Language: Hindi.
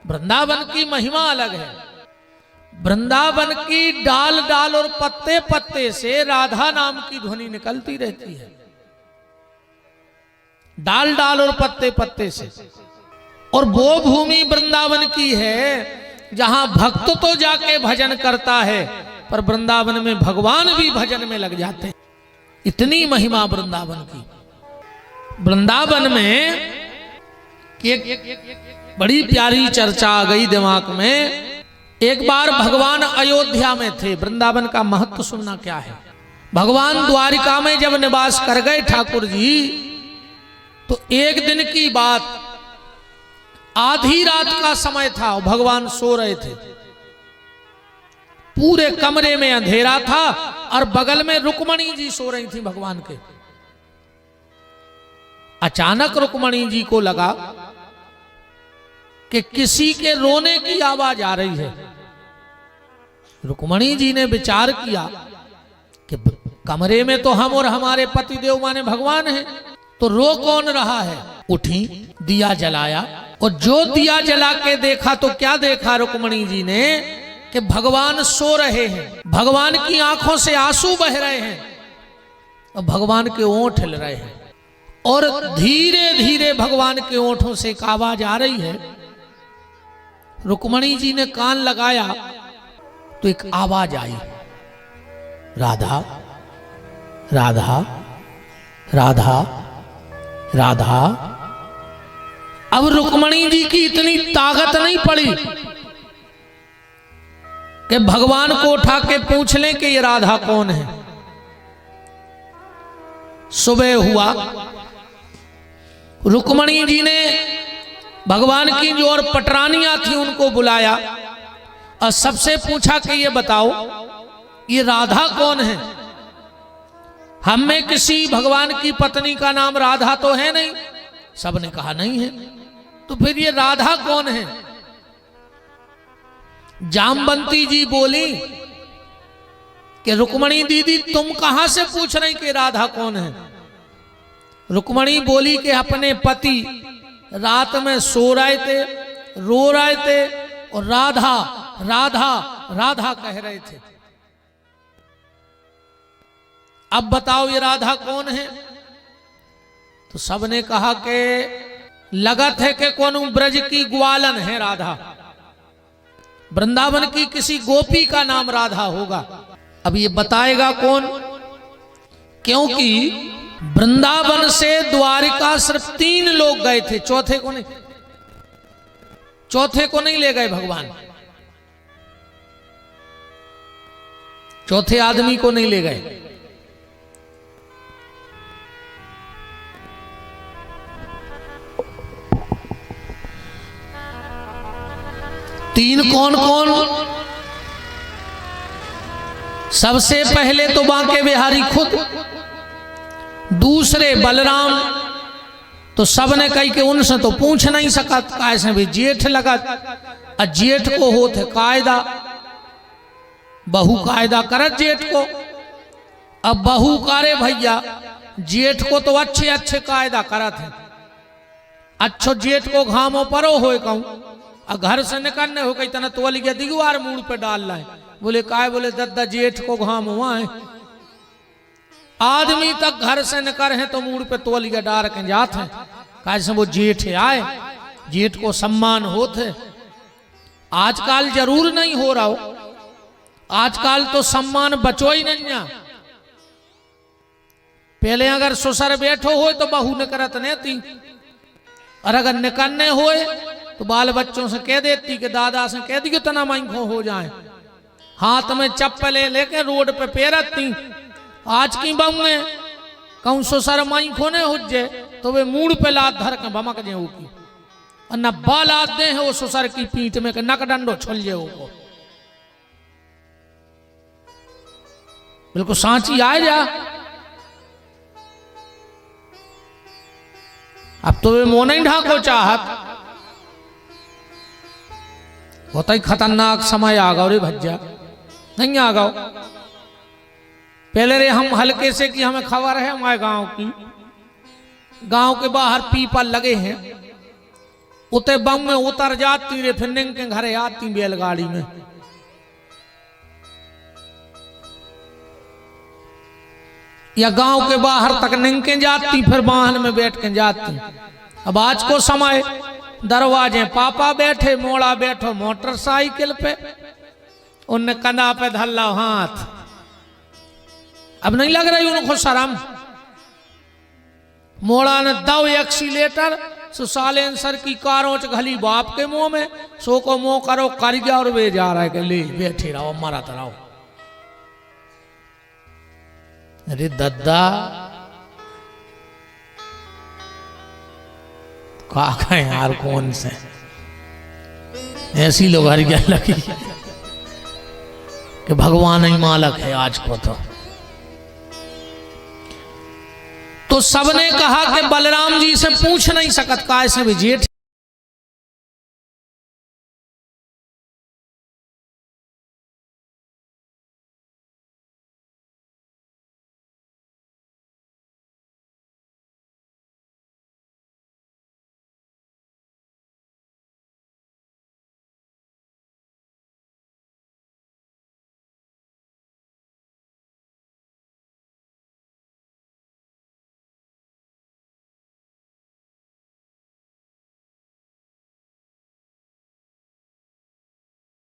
वृंदावन की महिमा अलग है। वृंदावन की डाल डाल और पत्ते पत्ते से राधा नाम की ध्वनि निकलती रहती है, डाल डाल और पत्ते पत्ते से। और वो भूमि वृंदावन की है जहां भक्त तो जाके भजन करता है, पर वृंदावन में भगवान भी भजन में लग जाते हैं। इतनी महिमा वृंदावन की। वृंदावन में एक बड़ी प्यारी चर्चा आ गई दिमाग में। एक बार भगवान अयोध्या में थे। वृंदावन का महत्व सुनना क्या है। भगवान द्वारिका में जब निवास कर गए ठाकुर जी, तो एक दिन की बात, आधी रात का समय था, भगवान सो रहे थे। पूरे कमरे में अंधेरा था और बगल में रुक्मणी जी सो रही थी भगवान के। अचानक रुक्मणी जी को लगा कि किसी के रोने की आवाज आ रही है। रुक्मणी जी ने विचार किया कि कमरे में तो हम और हमारे पति देव माने भगवान हैं, तो रो कौन रहा है। उठी, दिया जलाया, और जो दिया जला के देखा तो क्या देखा रुक्मणी जी ने कि भगवान सो रहे हैं, भगवान की आंखों से आंसू बह रहे हैं और भगवान के ओंठ हिल रहे हैं, और धीरे धीरे भगवान के ओंठों से एक आवाज आ रही है। रुक्मणी जी ने कान लगाया तो एक आवाज आई, राधा राधा राधा राधा। अब रुक्मणी जी की इतनी ताकत नहीं पड़ी कि भगवान को उठा के पूछ लें कि ये राधा कौन है। सुबह हुआ, रुक्मणी जी ने भगवान की जो और पटरानियां थी उनको बुलाया और सबसे पूछा कि ये बताओ ये राधा कौन है। हम में किसी भगवान की पत्नी का नाम राधा तो है नहीं। सबने कहा नहीं है। तो फिर ये राधा कौन है। जामवंती जी बोली कि रुक्मणी दीदी तुम कहां से पूछ रही कि राधा कौन है। रुक्मणी बोली कि अपने पति रात में सो रहे थे, रो रहे थे और राधा राधा राधा कह रहे थे। अब बताओ ये राधा कौन है। तो सबने कहा कि लगत है कि कौन ब्रज की ग्वालन है राधा, वृंदावन की किसी गोपी का नाम राधा होगा। अब ये बताएगा कौन, क्योंकि वृंदावन से द्वारिका सिर्फ 3 लोग गए थे, चौथे को नहीं ले गए भगवान, चौथे आदमी को नहीं ले गए। तीन कौन कौन। सबसे पहले तो बांके बिहारी खुद, दूसरे बलराम। तो सबने कही कि उनसे तो पूछ नहीं सका, कैसे भी जेठ लगा। जेठ को होते कायदा, बहू कायदा करत जेठ को। अब बहू करे भैया, जेठ को तो अच्छे अच्छे कायदा करत है। अच्छो जेठ को घामों परो हो कहूं, और घर से निकलने हो कहीं तना तोल गया दिगवार मुड़ पे डाल रहे। बोले काय, बोले दद्दा जेठ को घाम हुआ है। आदमी तक घर से निकल है तो मुड़ पे तोलिया डाल के जाते हैं, कैसे वो जेठ आए, जेठ को सम्मान होते। आजकल जरूर नहीं हो रहा हो, आजकल तो सम्मान बचो ही नहीं है। पहले अगर ससुर बैठो हो तो बहू ने करत नहीं थी, और अगर निकलने होए तो बाल बच्चों से कह देती कि दादा से कह दी कि तना माइखो हो जाए। हाथ में चप्पलें लेके रोड पे पेरत थी। आज की बहू कहूं ससुर माइखो ने हुज्जे तो वे मूड पे लात धर के भमक जे की, और न बाल आते हैं वो ससुर की पीठ में नक डंडो छुल जे को। बिल्कुल सांची आए जा। अब तो वे मोह नहीं ढाको चाहत, होता ही खतरनाक समय आ गया रे भज्जा, नहीं आ गया। पहले रे हम हल्के से कि हमें खबर है हमारे गांव की, गांव के बाहर पीपल लगे हैं, उते बम में उतर जाती रे, फिर निंग के घरे आती बैलगाड़ी में। या गांव के बाहर तक निंग के जाती, फिर वाहन में बैठ के जाती। अब आज को समय दरवाजे पापा बैठे, मोड़ा बैठो मोटरसाइकिल पे, उनने कंधा पे धल्ला हाथ। अब नहीं लग रही उनको शर्म। मोड़ा ने दो एक्सीलेटर, सालेंसर की कारोच घली बाप के मुंह में, सो को मुंह करो कर गया और वे जा रहा है कि ले बैठे रहो मारा रहो। अरे दद्दा का कहें यार, कौन से ऐसी लोग हर गया लगी कि भगवान ही मालक है आज को। तो सबने कहा कि बलराम जी से पूछ नहीं सकत, काय से भी जेठ